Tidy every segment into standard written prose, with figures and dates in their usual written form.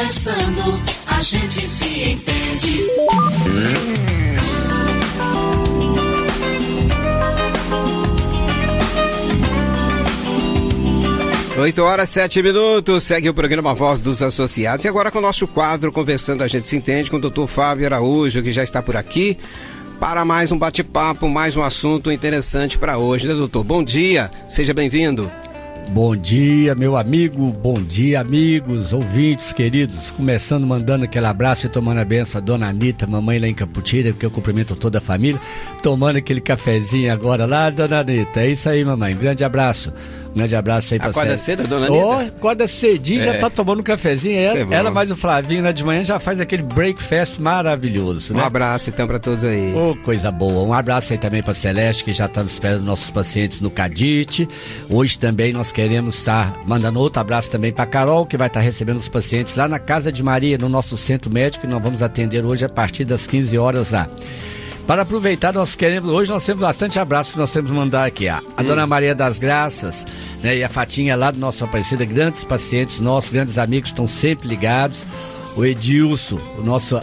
Conversando, a gente se entende. 8h07, segue o programa Voz dos Associados. E agora com o nosso quadro Conversando, a gente se entende, com o Dr. Fábio Araújo, que já está por aqui, para mais um bate-papo, mais um assunto interessante para hoje, né, doutor? Bom dia, seja bem-vindo. Bom dia, meu amigo, bom dia, amigos, ouvintes queridos. Começando mandando aquele abraço e tomando a benção a dona Anitta, mamãe lá em Caputira, porque eu cumprimento toda a família. Tomando aquele cafezinho agora lá, dona Anitta. É isso aí, mamãe. Um grande abraço. Um grande abraço aí pra você. Acorda cedo, dona Anitta? Acorda cedinho, já tá tomando um cafezinho. Ela mais o Flavinho lá de manhã já faz aquele breakfast maravilhoso, né? Um abraço então pra todos aí. Coisa boa. Um abraço aí também pra Celeste, que já tá esperando nossos pacientes no CADIT. Hoje também nós queremos estar mandando outro abraço também pra Carol, que vai estar recebendo os pacientes lá na Casa de Maria, no nosso centro médico, que nós vamos atender hoje a partir das 15 horas lá. Para aproveitar, hoje nós temos bastante abraço que nós temos que mandar aqui. A Dona Maria das Graças, né, e a Fatinha lá do nosso Aparecida, grandes pacientes nossos, grandes amigos, estão sempre ligados. O Edilson,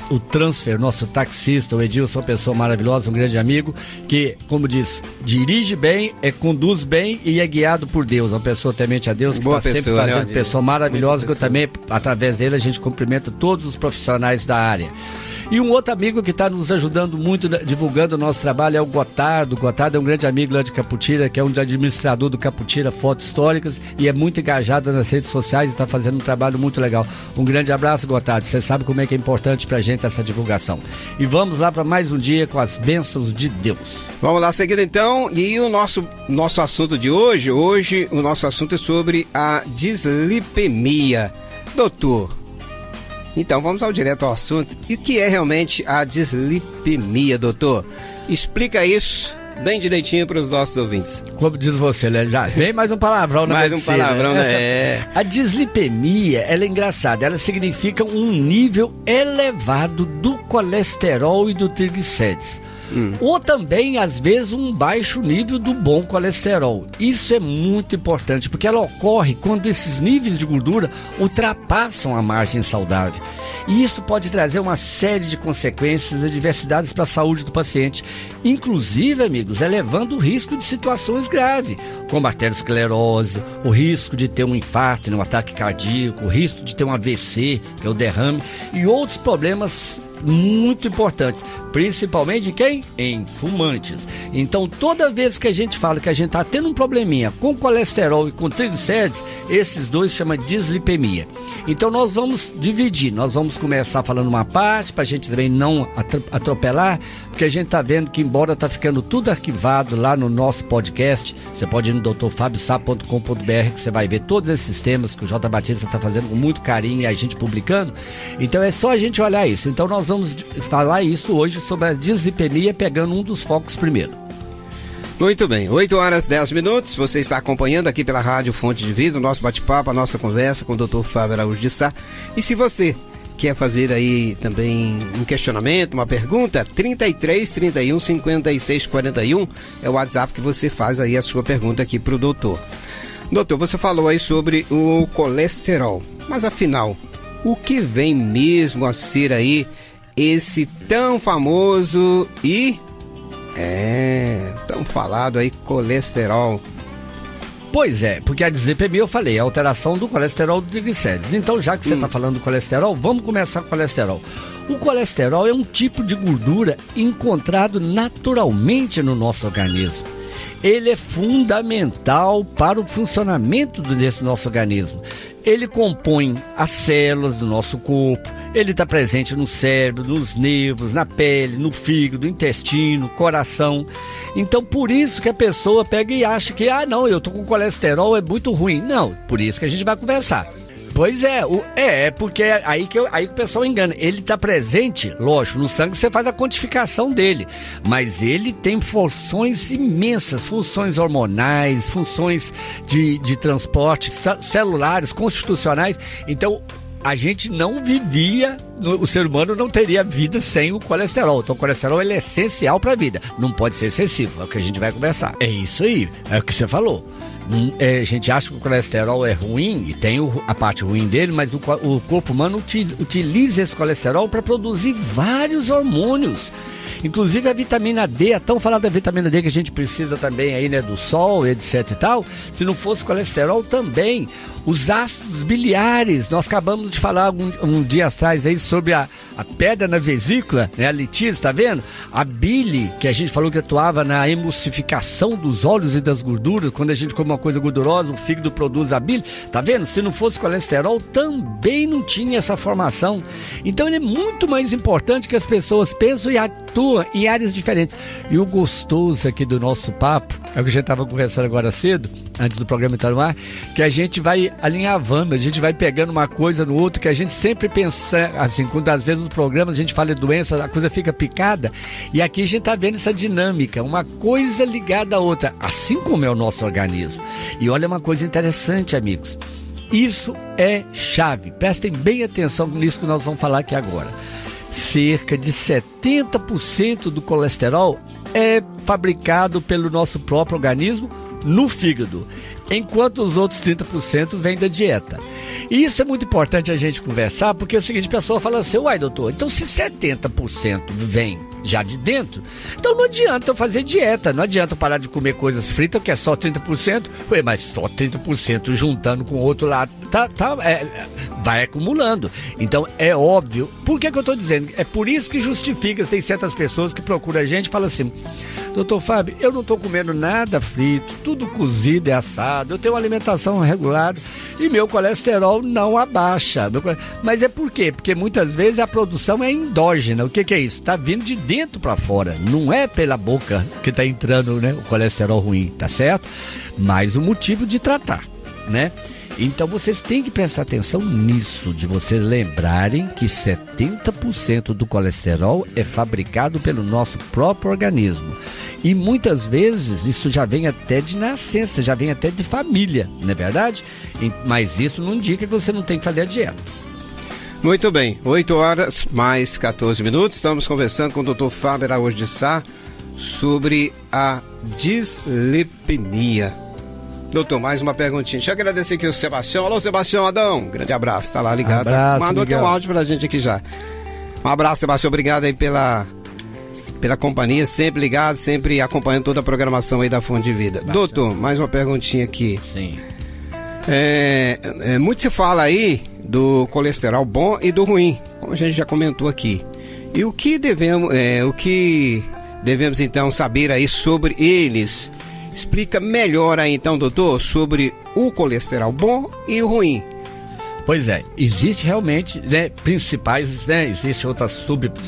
o transfer, nosso taxista, o Edilson, uma pessoa maravilhosa, um grande amigo, que, como diz, dirige bem, conduz bem e é guiado por Deus. Uma pessoa temente a Deus, que está sempre fazendo, né? Pessoa maravilhosa, que eu também, através dele, a gente cumprimenta todos os profissionais da área. E um outro amigo que está nos ajudando muito, divulgando o nosso trabalho, é o Gotardo. O Gotardo é um grande amigo lá de Caputira, que é um administrador do Caputira Fotos Históricas e é muito engajado nas redes sociais e está fazendo um trabalho muito legal. Um grande abraço, Gotardo. Você sabe como é que é importante pra gente essa divulgação. E vamos lá para mais um dia com as bênçãos de Deus. Vamos lá, seguindo então. E o nosso assunto de hoje o nosso assunto é sobre a dislipemia. Doutor, então vamos direto ao assunto. E o que é realmente a dislipemia, doutor? Explica isso bem direitinho para os nossos ouvintes. Como diz você, né? Já vem mais um palavrão na Mais medicina, um palavrão, né? A dislipemia, ela é engraçada. Ela significa um nível elevado do colesterol e do triglicérides. Ou também, às vezes, um baixo nível do bom colesterol. Isso é muito importante, porque ela ocorre quando esses níveis de gordura ultrapassam a margem saudável. E isso pode trazer uma série de consequências e adversidades para a saúde do paciente. Inclusive, amigos, elevando o risco de situações graves, como arteriosclerose, o risco de ter um infarto, um ataque cardíaco, o risco de ter um AVC, que é o derrame, e outros problemas muito importantes, principalmente de quem? Em fumantes. Então, toda vez que a gente fala que a gente está tendo um probleminha com colesterol e com triglicérides, esses dois chamam de dislipemia. Então, nós vamos dividir, nós vamos começar falando uma parte, para a gente também não atropelar, porque a gente está vendo que, embora está ficando tudo arquivado lá no nosso podcast, você pode ir no drfabiosá.com.br, que você vai ver todos esses temas que o J. Batista está fazendo com muito carinho e a gente publicando. Então, é só a gente olhar isso. Então, nós vamos falar isso hoje sobre a dislipemia, pegando um dos focos primeiro. Muito bem, 8h10, você está acompanhando aqui pela Rádio Fonte de Vida, o nosso bate-papo, a nossa conversa com o Dr. Fábio Araújo de Sá. E se você quer fazer aí também um questionamento, uma pergunta, 33 31 56 41 é o WhatsApp que você faz aí a sua pergunta aqui para o doutor. Doutor, você falou aí sobre o colesterol, mas afinal, o que vem mesmo a ser aí esse tão famoso e tão falado aí colesterol? Pois é, porque a dislipemia, eu falei, é a alteração do colesterol do triglicérides. Então, já que você está falando do colesterol, vamos começar com o colesterol. O colesterol é um tipo de gordura encontrado naturalmente no nosso organismo. Ele é fundamental para o funcionamento desse nosso organismo. Ele compõe as células do nosso corpo, ele está presente no cérebro, nos nervos, na pele, no fígado, no intestino, coração. Então, por isso que a pessoa pega e acha que, não, eu tô com colesterol, é muito ruim. Não, por isso que a gente vai conversar. Pois é, porque é aí que o pessoal engana. Ele está presente, lógico, no sangue você faz a quantificação dele, mas ele tem funções imensas, funções hormonais, funções de transporte, celulares, constitucionais. Então, a gente não vivia o ser humano não teria vida sem o colesterol. Então o colesterol ele é essencial para a vida. Não pode ser excessivo, é o que a gente vai conversar. É isso aí, é o que você falou. A gente acha que o colesterol é ruim, e tem a parte ruim dele, mas o corpo humano utiliza esse colesterol para produzir vários hormônios. Inclusive a vitamina D, é tão falado da vitamina D que a gente precisa também aí, né, do sol, etc e tal. Se não fosse colesterol também, os ácidos biliares, nós acabamos de falar um dia atrás aí sobre a pedra na vesícula, né, a litíase, tá vendo? A bile, que a gente falou que atuava na emulsificação dos óleos e das gorduras, quando a gente come uma coisa gordurosa, o fígado produz a bile, tá vendo? Se não fosse colesterol, também não tinha essa formação. Então ele é muito mais importante que as pessoas pensam e atuam em áreas diferentes. E o gostoso aqui do nosso papo, é o que a gente estava conversando agora cedo, antes do programa entrar no ar, que a gente vai alinhavando, a gente vai pegando uma coisa no outro, que a gente sempre pensa, assim, quando às vezes nos programas a gente fala de doença, a coisa fica picada, e aqui a gente está vendo essa dinâmica, uma coisa ligada à outra, assim como é o nosso organismo. E olha uma coisa interessante, amigos, isso é chave, prestem bem atenção nisso que nós vamos falar aqui agora. Cerca de 70% do colesterol é fabricado pelo nosso próprio organismo no fígado, enquanto os outros 30% vêm da dieta. E isso é muito importante a gente conversar, porque é o seguinte, a pessoa fala assim, uai doutor, então se 70% vem já de dentro, então não adianta eu fazer dieta, não adianta eu parar de comer coisas fritas, que é só 30%, ué, mas só 30% juntando com o outro lado, vai acumulando. Então é óbvio, por que eu estou dizendo? É por isso que justifica, tem certas pessoas que procuram a gente e falam assim, doutor Fábio, eu não estou comendo nada frito, tudo cozido e assado, eu tenho uma alimentação regulada e meu colesterol não abaixa. Mas é por quê? Porque muitas vezes a produção é endógena. O que é isso? Está vindo de dentro para fora, não é pela boca que está entrando, né, o colesterol ruim, tá certo? Mais um motivo de tratar, né? Então vocês têm que prestar atenção nisso, de vocês lembrarem que 70% do colesterol é fabricado pelo nosso próprio organismo. E muitas vezes isso já vem até de nascença, já vem até de família, não é verdade? Mas isso não indica que você não tem que fazer a dieta. Muito bem, 8 horas mais 14 minutos, estamos conversando com o Dr. Fábio Araújo de Sá sobre a dislipidemia. Doutor, mais uma perguntinha. Deixa eu agradecer aqui o Sebastião. Alô, Sebastião Adão, grande abraço, tá lá ligado. Abraço, mandou até um áudio pra gente aqui já. Um abraço, Sebastião, obrigado aí pela companhia, sempre ligado, sempre acompanhando toda a programação aí da Fonte de Vida. Bastante. Doutor, mais uma perguntinha aqui. Sim. Muito se fala aí do colesterol bom e do ruim, como a gente já comentou aqui. E o que devemos então saber aí sobre eles? Explica melhor aí então, doutor, sobre o colesterol bom e o ruim. Pois é, existe realmente, né, principais, né, existem outras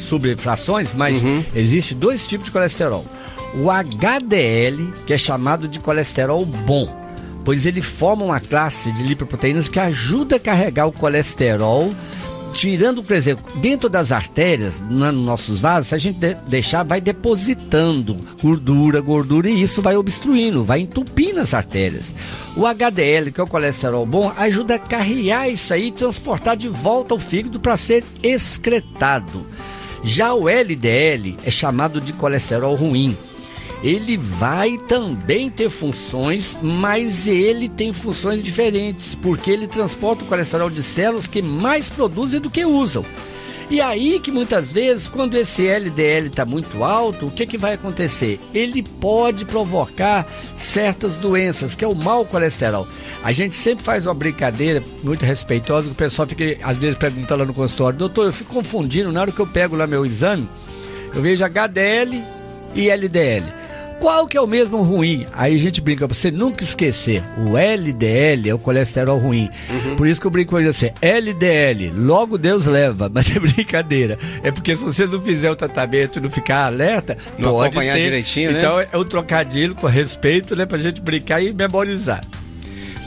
subfrações, mas existe dois tipos de colesterol. O HDL, que é chamado de colesterol bom, pois ele forma uma classe de lipoproteínas que ajuda a carregar o colesterol, tirando, por exemplo, dentro das artérias, nos nossos vasos, se a gente deixar, vai depositando gordura, e isso vai obstruindo, vai entupindo as artérias. O HDL, que é o colesterol bom, ajuda a carregar isso aí e transportar de volta ao fígado para ser excretado. Já o LDL é chamado de colesterol ruim. Ele vai também ter funções, mas ele tem funções diferentes, porque ele transporta o colesterol de células que mais produzem do que usam. E aí que muitas vezes, quando esse LDL está muito alto, o que vai acontecer? Ele pode provocar certas doenças, que é o mau colesterol. A gente sempre faz uma brincadeira muito respeitosa, que o pessoal fica, às vezes, perguntando lá no consultório, doutor, eu fico confundindo, na hora que eu pego lá meu exame, eu vejo HDL e LDL. Qual que é o mesmo ruim? Aí a gente brinca pra você nunca esquecer. O LDL é o colesterol ruim. Por isso que eu brinco com ele assim, LDL, logo Deus leva. Mas é brincadeira. É porque se você não fizer o tratamento e não ficar alerta, não pode acompanhar ter. Direitinho, então, né? É um trocadilho com respeito, né? Pra gente brincar e memorizar.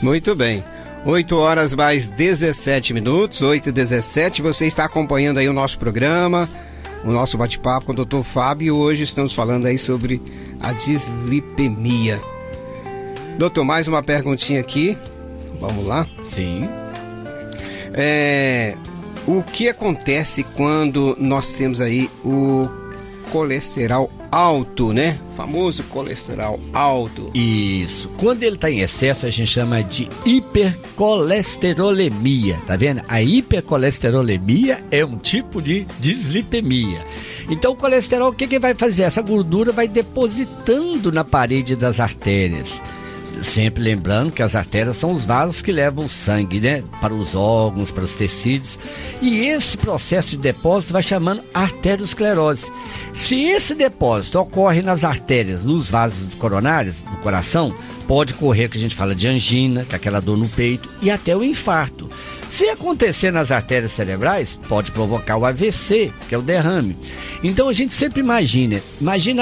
Muito bem. 8 horas mais 17 minutos, 8h17. Você está acompanhando aí o nosso programa, o nosso bate-papo com o Dr. Fábio, e hoje estamos falando aí sobre a dislipemia. Doutor, mais uma perguntinha aqui. Vamos lá? Sim. o que acontece quando nós temos aí o colesterol alto, né? O famoso colesterol alto. Isso. Quando ele está em excesso, a gente chama de hipercolesterolemia, tá vendo? A hipercolesterolemia é um tipo de dislipemia. Então, o colesterol, o que vai fazer? Essa gordura vai depositando na parede das artérias. Sempre lembrando que as artérias são os vasos que levam o sangue, né, para os órgãos, para os tecidos. E esse processo de depósito vai chamando arteriosclerose. Se esse depósito ocorre nas artérias, nos vasos coronários, no coração, pode ocorrer, que a gente fala de angina, que é aquela dor no peito, e até o infarto. Se acontecer nas artérias cerebrais, pode provocar o AVC, que é o derrame. Então a gente sempre imagina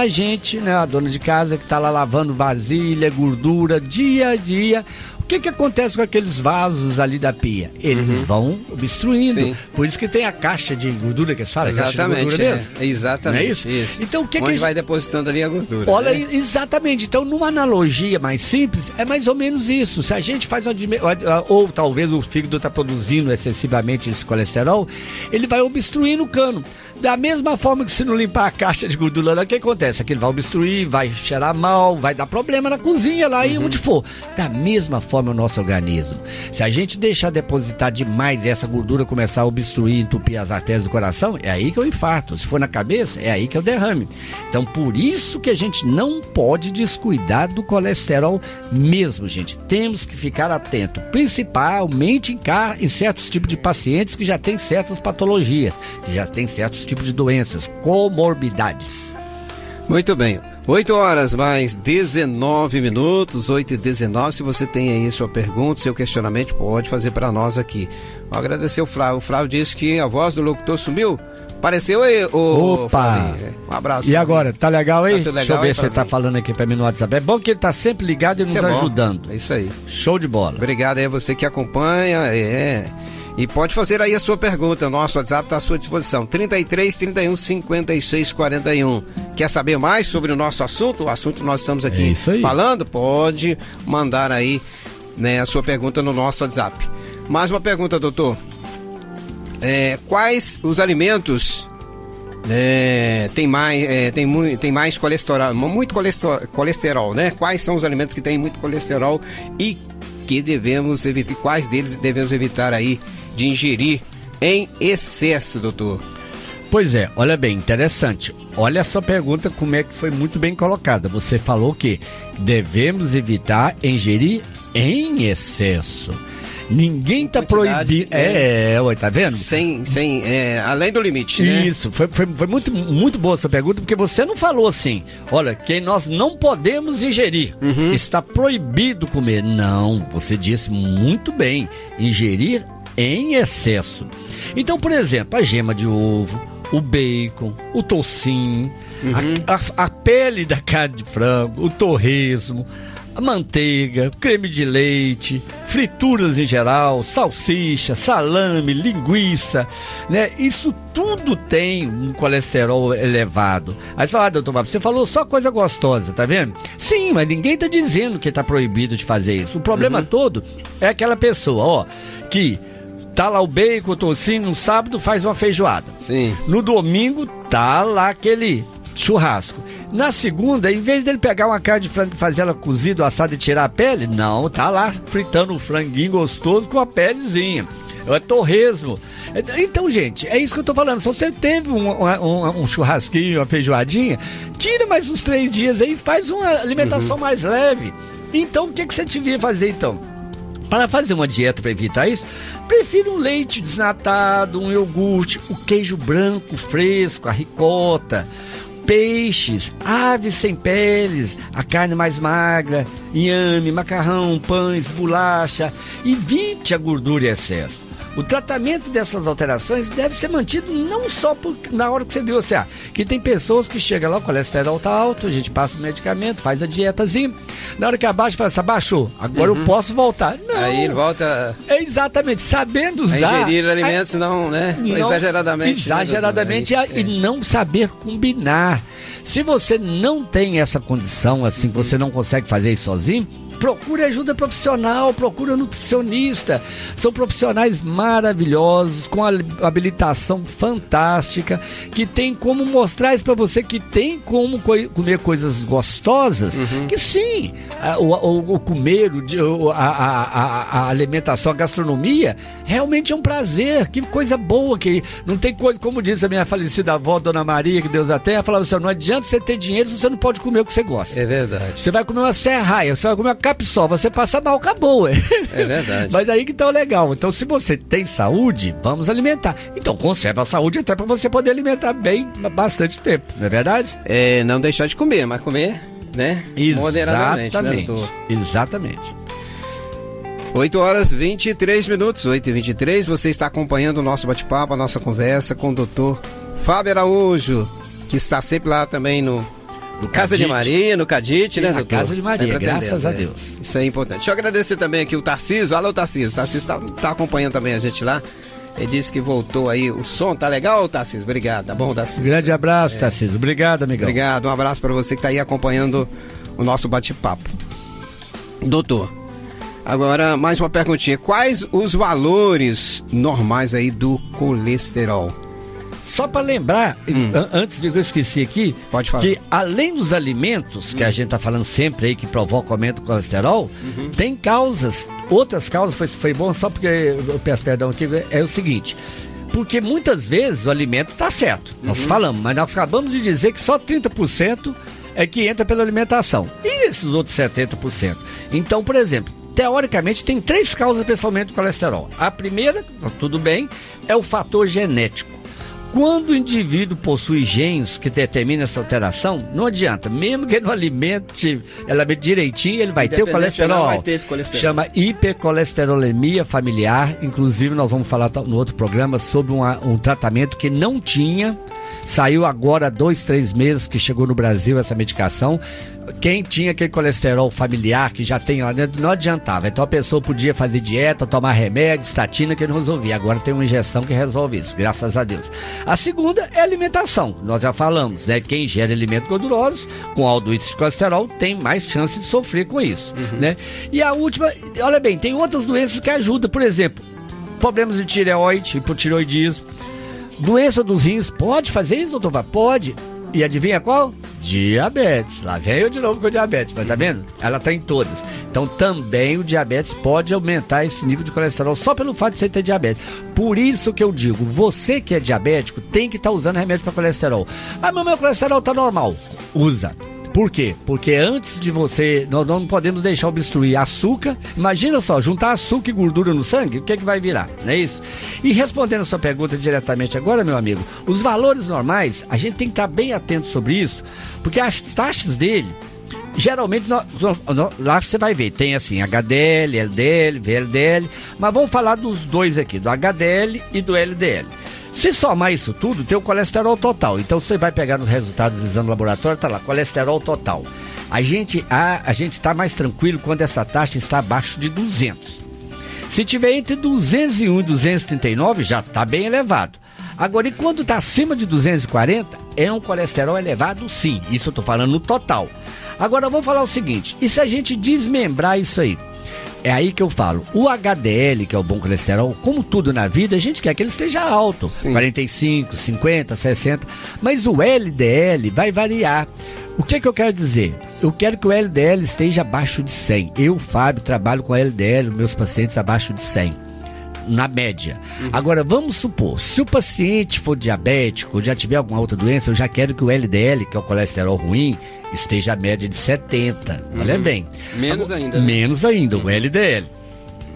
a gente, né, a dona de casa que está lá lavando vasilha, gordura, dia a dia. O que acontece com aqueles vasos ali da pia? Eles vão obstruindo. Sim. Por isso que tem a caixa de gordura que eles falam. Exatamente. Caixa de gordura mesmo. Exatamente. Não é isso? Então o que onde que vai depositando ali a gordura. Olha, né? Exatamente. Então, numa analogia mais simples, é mais ou menos isso. Se a gente faz ou talvez o fígado está produzindo excessivamente esse colesterol, ele vai obstruindo o cano. Da mesma forma que se não limpar a caixa de gordura lá, o que acontece? Aquilo vai obstruir, vai cheirar mal, vai dar problema na cozinha lá e onde for. Da mesma forma o nosso organismo. Se a gente deixar depositar demais essa gordura, começar a obstruir, entupir as artérias do coração, é aí que é o infarto. Se for na cabeça, é aí que é o derrame. Então, por isso que a gente não pode descuidar do colesterol mesmo, gente. Temos que ficar atento, principalmente em certos tipos de pacientes que já têm certas patologias, que já têm certos tipos de doenças, comorbidades. Muito bem. 8 horas mais 19 minutos, 8h19. Se você tem aí sua pergunta, seu questionamento, pode fazer para nós aqui. Vou agradecer o Flávio. O Flávio disse que a voz do locutor sumiu. Apareceu aí, Opa! Flávio. Um abraço. E agora, tá legal aí? Tá tudo legal. Deixa eu ver aí, se você tá falando aqui para mim no WhatsApp. É bom que ele tá sempre ligado e nos ajudando. É isso aí. Show de bola. Obrigado aí a você que acompanha. E pode fazer aí a sua pergunta. O nosso WhatsApp está à sua disposição. 33 31 56 41. Quer saber mais sobre o nosso assunto? O assunto que nós estamos aqui falando? Pode mandar aí, né, a sua pergunta no nosso WhatsApp. Mais uma pergunta, doutor. Quais os alimentos tem mais colesterol? Muito colesterol, né? Quais são os alimentos que têm muito colesterol e que devemos evitar? Quais deles devemos evitar aí de ingerir em excesso, doutor? Pois é, olha bem, interessante. Olha a sua pergunta, como é que foi muito bem colocada. Você falou que devemos evitar ingerir em excesso. Ninguém está proibido. Tá vendo? Além do limite, né? Isso, foi muito, muito boa essa pergunta, porque você não falou assim, olha, que nós não podemos ingerir, está proibido comer. Não, você disse muito bem, ingerir em excesso. Então, por exemplo, a gema de ovo, o bacon, o toucinho, a pele da carne de frango, o torresmo, a manteiga, creme de leite, frituras em geral, salsicha, salame, linguiça, né? Isso tudo tem um colesterol elevado. Aí você fala, doutor Fábio, você falou só coisa gostosa, tá vendo? Sim, mas ninguém tá dizendo que tá proibido de fazer isso. O problema todo é aquela pessoa, que tá lá o bacon, o toucinho, no sábado faz uma feijoada. Sim. No domingo tá lá aquele churrasco. Na segunda, em vez dele pegar uma carne de frango e fazer ela cozida, assada e tirar a pele, não, tá lá fritando um franguinho gostoso com a pelezinha. É torresmo. Então, gente, é isso que eu tô falando. Se você teve um churrasquinho, uma feijoadinha, tira mais uns 3 dias aí e faz uma alimentação mais leve. Então, o que você devia fazer, então? Para fazer uma dieta para evitar isso, prefiro um leite desnatado, um iogurte, o queijo branco fresco, a ricota, peixes, aves sem peles, a carne mais magra, inhame, macarrão, pães, bolacha. Evite a gordura em excesso. O tratamento dessas alterações deve ser mantido não só na hora que você viu, que tem pessoas que chegam lá, o colesterol tá alto, a gente passa o medicamento, faz a dietazinha, na hora que abaixa, fala assim, abaixou, agora eu posso voltar. Não. Aí ele volta... Exatamente, sabendo usar... ingerir alimentos não, exageradamente. Exageradamente, e não saber combinar. Se você não tem essa condição, assim, você não consegue fazer isso sozinho, procure ajuda profissional, procure nutricionista. São profissionais maravilhosos, com habilitação fantástica, que tem como mostrar isso para você, que tem como comer coisas gostosas, que sim, o comer, a alimentação, a gastronomia, realmente é um prazer, que coisa boa, que não tem coisa, como disse a minha falecida avó, Dona Maria, que Deus a tenha, falava assim, não adianta você ter dinheiro se você não pode comer o que você gosta. É verdade. Você vai comer uma serraia, você vai comer uma capiçola, você passa mal, acabou. É verdade. Mas aí que tá o legal. Então, se você tem saúde, vamos alimentar. Então, conserva a saúde até para você poder alimentar bem bastante tempo, não é verdade? Não deixar de comer, mas comer, né? Moderadamente, né, doutor? Exatamente. 8h23, 8h23, você está acompanhando o nosso bate-papo, a nossa conversa com o doutor Fábio Araújo, que está sempre lá também no Casa de Maria, no Cadite, né, doutor? Casa de Maria, graças a Deus. Isso é importante. Deixa eu agradecer também aqui o Tarcísio. Alô, Tarcísio. O Tarcísio tá acompanhando também a gente lá. Ele disse que voltou aí o som. Tá legal, Tarcísio? Obrigado. Tá bom, Tarcísio? Grande abraço, Tarcísio. Obrigado, amigão. Obrigado. Um abraço para você que tá aí acompanhando o nosso bate-papo. Doutor, agora mais uma perguntinha. Quais os valores normais aí do colesterol? Só para lembrar, antes de eu esquecer aqui, pode falar, que além dos alimentos, que a gente tá falando sempre aí, que provocam aumento do colesterol, tem causas, outras causas, foi bom só porque eu peço perdão aqui, é o seguinte, porque muitas vezes o alimento tá certo, nós falamos, mas nós acabamos de dizer que só 30% é que entra pela alimentação, e esses outros 70%? Então, por exemplo, teoricamente tem 3 causas para esse aumento do colesterol. A primeira, tudo bem, é o fator genético. Quando o indivíduo possui genes que determinam essa alteração, não adianta, mesmo que ele não alimente direitinho, ele vai ter o colesterol. Vai ter colesterol. Chama hipercolesterolemia familiar. Inclusive, nós vamos falar no outro programa sobre um tratamento que não tinha. Saiu agora há 2-3 meses que chegou no Brasil essa medicação. Quem tinha aquele colesterol familiar que já tem lá dentro, não adiantava. Então a pessoa podia fazer dieta, tomar remédio, estatina, que não resolvia. Agora tem uma injeção que resolve isso, graças a Deus. A segunda é a alimentação. Nós já falamos, né? Quem ingere alimentos gordurosos com alto índice de colesterol tem mais chance de sofrer com isso, né? E a última, olha bem, tem outras doenças que ajudam. Por exemplo, problemas de tireoide, hipotireoidismo. Doença dos rins, pode fazer isso, doutor? Pode. E adivinha qual? Diabetes. Lá vem eu de novo com o diabetes, mas tá vendo? Ela tá em todas. Então também o diabetes pode aumentar esse nível de colesterol só pelo fato de você ter diabetes. Por isso que eu digo, você que é diabético tem que estar usando remédio para colesterol. Ah, mas meu colesterol tá normal. Usa. Por quê? Porque antes de você, nós não podemos deixar obstruir açúcar. Imagina só, juntar açúcar e gordura no sangue, o que é que vai virar? Não é isso? E respondendo a sua pergunta diretamente agora, meu amigo, os valores normais, a gente tem que estar bem atento sobre isso, porque as taxas dele, geralmente, lá você vai ver, tem assim, HDL, LDL, VLDL, mas vamos falar dos dois aqui, do HDL e do LDL. Se somar isso tudo, tem o colesterol total. Então você vai pegar nos resultados do exame laboratório, tá lá, colesterol total. A gente tá mais tranquilo quando essa taxa está abaixo de 200. Se tiver entre 201 e 239, já tá bem elevado. Agora, e quando está acima de 240, é um colesterol elevado, sim. Isso eu tô falando no total. Agora vamos falar o seguinte, e se a gente desmembrar isso aí? É aí que eu falo, o HDL, que é o bom colesterol, como tudo na vida, a gente quer que ele esteja alto, sim. 45, 50, 60, mas o LDL vai variar. O que eu quero dizer? Eu quero que o LDL esteja abaixo de 100. Eu, Fábio, trabalho com LDL, meus pacientes abaixo de 100. Na média. Agora, vamos supor, se o paciente for diabético, já tiver alguma outra doença, eu já quero que o LDL, que é o colesterol ruim, esteja a média de 70. Olha bem. Menos ainda. Menos ainda, o LDL.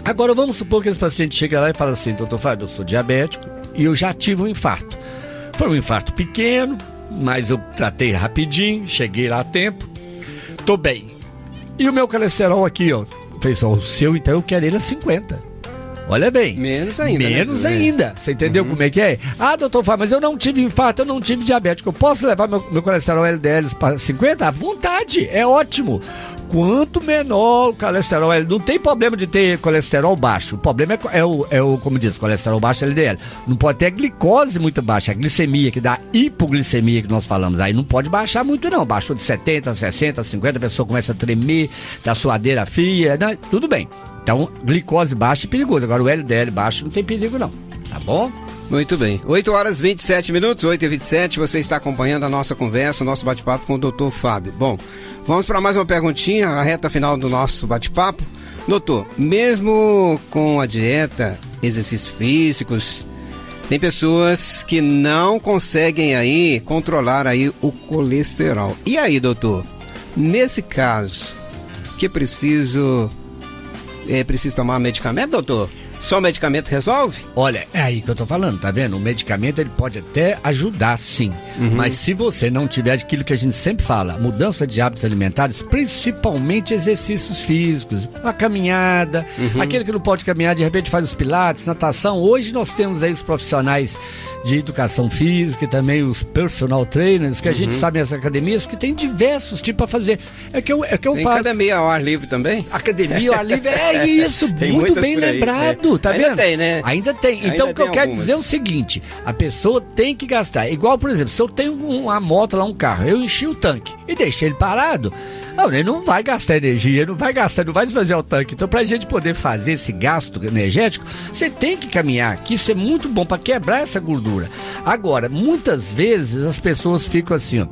Agora, vamos supor que esse paciente chega lá e fala assim, doutor Fábio, eu sou diabético e eu já tive um infarto. Foi um infarto pequeno, mas eu tratei rapidinho, cheguei lá a tempo, tô bem. E o meu colesterol aqui, ó, fez só o seu, então eu quero ele a 50. Olha bem. Menos ainda. Menos né? ainda. Você entendeu como é que é? Ah, doutor Fábio, mas eu não tive infarto, eu não tive diabetes. Eu posso levar meu colesterol LDL para 50? À vontade, é ótimo. Quanto menor o colesterol LDL, não tem problema de ter colesterol baixo. O problema é o como diz, colesterol baixo LDL. Não pode ter a glicose muito baixa, a glicemia, que dá hipoglicemia que nós falamos. Aí não pode baixar muito não. Baixou de 70, 60, 50, a pessoa começa a tremer, dá suadeira fria, né? Tudo bem. Então, glicose baixa é perigoso. Agora, o LDL baixo não tem perigo, não. Tá bom? Muito bem. 8 horas 27 minutos, 8h27. Você está acompanhando a nossa conversa, o nosso bate-papo com o Dr. Fábio. Bom, vamos para mais uma perguntinha, a reta final do nosso bate-papo. Doutor, mesmo com a dieta, exercícios físicos, tem pessoas que não conseguem aí controlar aí o colesterol. E aí, doutor? Nesse caso, que é preciso tomar medicamento, doutor? Só o medicamento resolve? Olha, é aí que eu tô falando, tá vendo? O medicamento ele pode até ajudar, sim. Mas se você não tiver aquilo que a gente sempre fala, mudança de hábitos alimentares, principalmente exercícios físicos, a caminhada, aquele que não pode caminhar, de repente faz os pilates, natação. Hoje nós temos aí os profissionais de educação física e também os personal trainers, que a gente sabe nas academias que tem diversos tipos para fazer. É que eu tem falo. Academia ao ar livre também? Academia ao ar livre, é isso, muito bem lembrado. Tá Ainda vendo? tem, né? Ainda tem. Então, Ainda o que eu tem quero algumas. dizer é o seguinte: a pessoa tem que gastar. Igual, por exemplo, se eu tenho uma moto lá, um carro, eu enchi o tanque e deixei ele parado, ele não vai gastar energia, não vai desfazer o tanque. Então, pra gente poder fazer esse gasto energético, você tem que caminhar, que isso é muito bom pra quebrar essa gordura. Agora, muitas vezes as pessoas ficam assim, ó.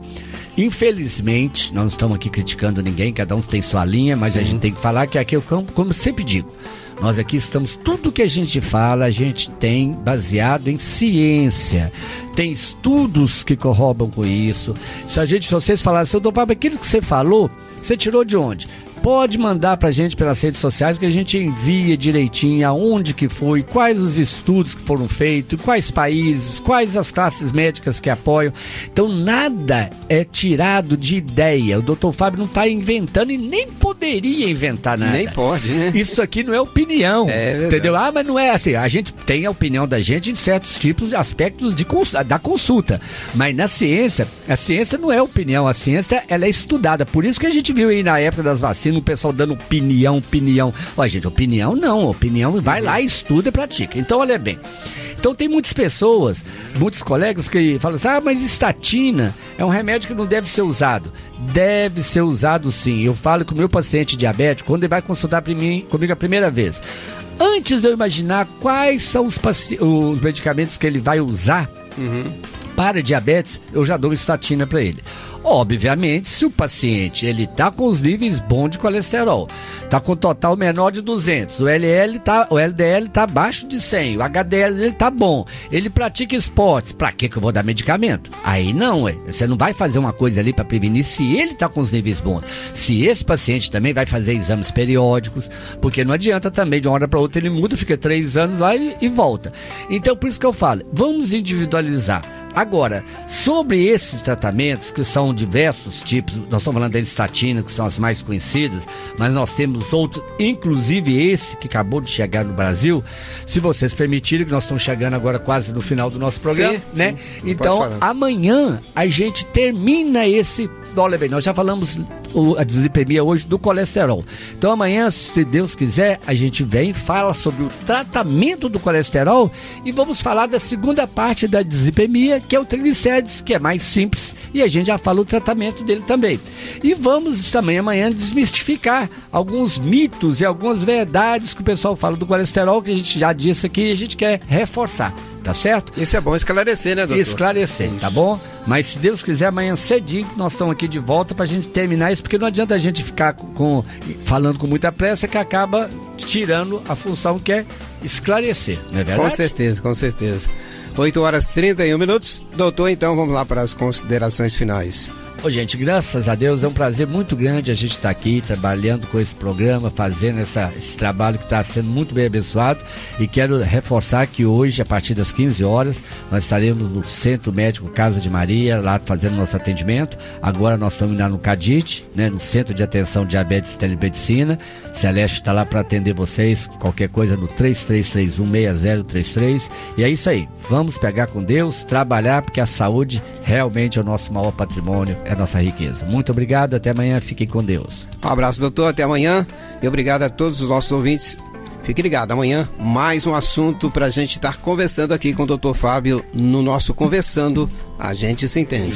Infelizmente, nós não estamos aqui criticando ninguém, cada um tem sua linha, mas a gente tem que falar que aqui, como eu sempre digo, nós aqui estamos, tudo que a gente fala, a gente tem baseado em ciência. Tem estudos que corroboram com isso. Se vocês falarem, seu doutor, aquilo que você falou, você tirou de onde? Pode mandar pra gente pelas redes sociais que a gente envia direitinho aonde que foi, quais os estudos que foram feitos, quais países, quais as classes médicas que apoiam. Então nada é tirado de ideia. O Dr. Fábio não está inventando e nem poderia inventar nada. Nem pode, né? Isso aqui não é opinião, entendeu? Mas não é assim. A gente tem a opinião da gente em certos tipos de aspectos da consulta. Mas na ciência, a ciência não é opinião. A ciência, ela é estudada. Por isso que a gente viu aí na época das vacinas o pessoal dando opinião. Olha, gente, opinião não. Opinião vai lá, estuda e pratica. Então, olha bem. Então, tem muitas pessoas, muitos colegas que falam assim, mas estatina é um remédio que não deve ser usado. Deve ser usado, sim. Eu falo com o meu paciente diabético, quando ele vai consultar comigo a primeira vez. Antes de eu imaginar quais são os medicamentos que ele vai usar para diabetes, eu já dou estatina para ele. Obviamente, se o paciente ele tá com os níveis bons de colesterol, tá com total menor de 200, o LDL tá abaixo de 100, o HDL dele tá bom, ele pratica esportes, pra que eu vou dar medicamento? Aí não, você não vai fazer uma coisa ali para prevenir se ele tá com os níveis bons. Se esse paciente também vai fazer exames periódicos, porque não adianta também de uma hora para outra ele muda, fica 3 anos lá e volta. Então, por isso que eu falo, vamos individualizar. Agora, sobre esses tratamentos, que são diversos tipos, nós estamos falando da estatina, que são as mais conhecidas, mas nós temos outros, inclusive esse que acabou de chegar no Brasil, se vocês permitirem, que nós estamos chegando agora quase no final do nosso programa, né? Sim, então, amanhã a gente termina esse... Olha bem, nós já falamos a dislipemia hoje do colesterol. Então amanhã, se Deus quiser, a gente vem, fala sobre o tratamento do colesterol e vamos falar da segunda parte da dislipemia, que é o triglicérides, que é mais simples, e a gente já fala o tratamento dele também. E vamos também amanhã desmistificar alguns mitos e algumas verdades que o pessoal fala do colesterol, que a gente já disse aqui e a gente quer reforçar. Tá certo? Isso é bom esclarecer, né, doutor? Esclarecer, tá bom? Mas se Deus quiser, amanhã cedinho nós estamos aqui de volta pra gente terminar isso, porque não adianta a gente ficar falando com muita pressa, que acaba tirando a função que é esclarecer, não é verdade? Com certeza, com certeza. 8 horas 31 minutos. Doutor, então vamos lá para as considerações finais. Ô, gente, graças a Deus é um prazer muito grande a gente estar aqui trabalhando com esse programa, fazendo esse trabalho que está sendo muito bem abençoado, e quero reforçar que hoje, a partir das 15 horas, nós estaremos no Centro Médico Casa de Maria, lá fazendo nosso atendimento. Agora nós estamos lá no CADIT, né, no Centro de Atenção Diabetes e Telemedicina. Celeste está lá para atender vocês, qualquer coisa no 33316033, e é isso aí, vamos pegar com Deus, trabalhar, porque a saúde realmente é o nosso maior patrimônio, é a nossa riqueza. Muito obrigado, até amanhã, fiquem com Deus. Um abraço, doutor, até amanhã, e obrigado a todos os nossos ouvintes. Fique ligado, amanhã mais um assunto para a gente estar conversando aqui com o doutor Fábio no nosso Conversando, a gente se entende.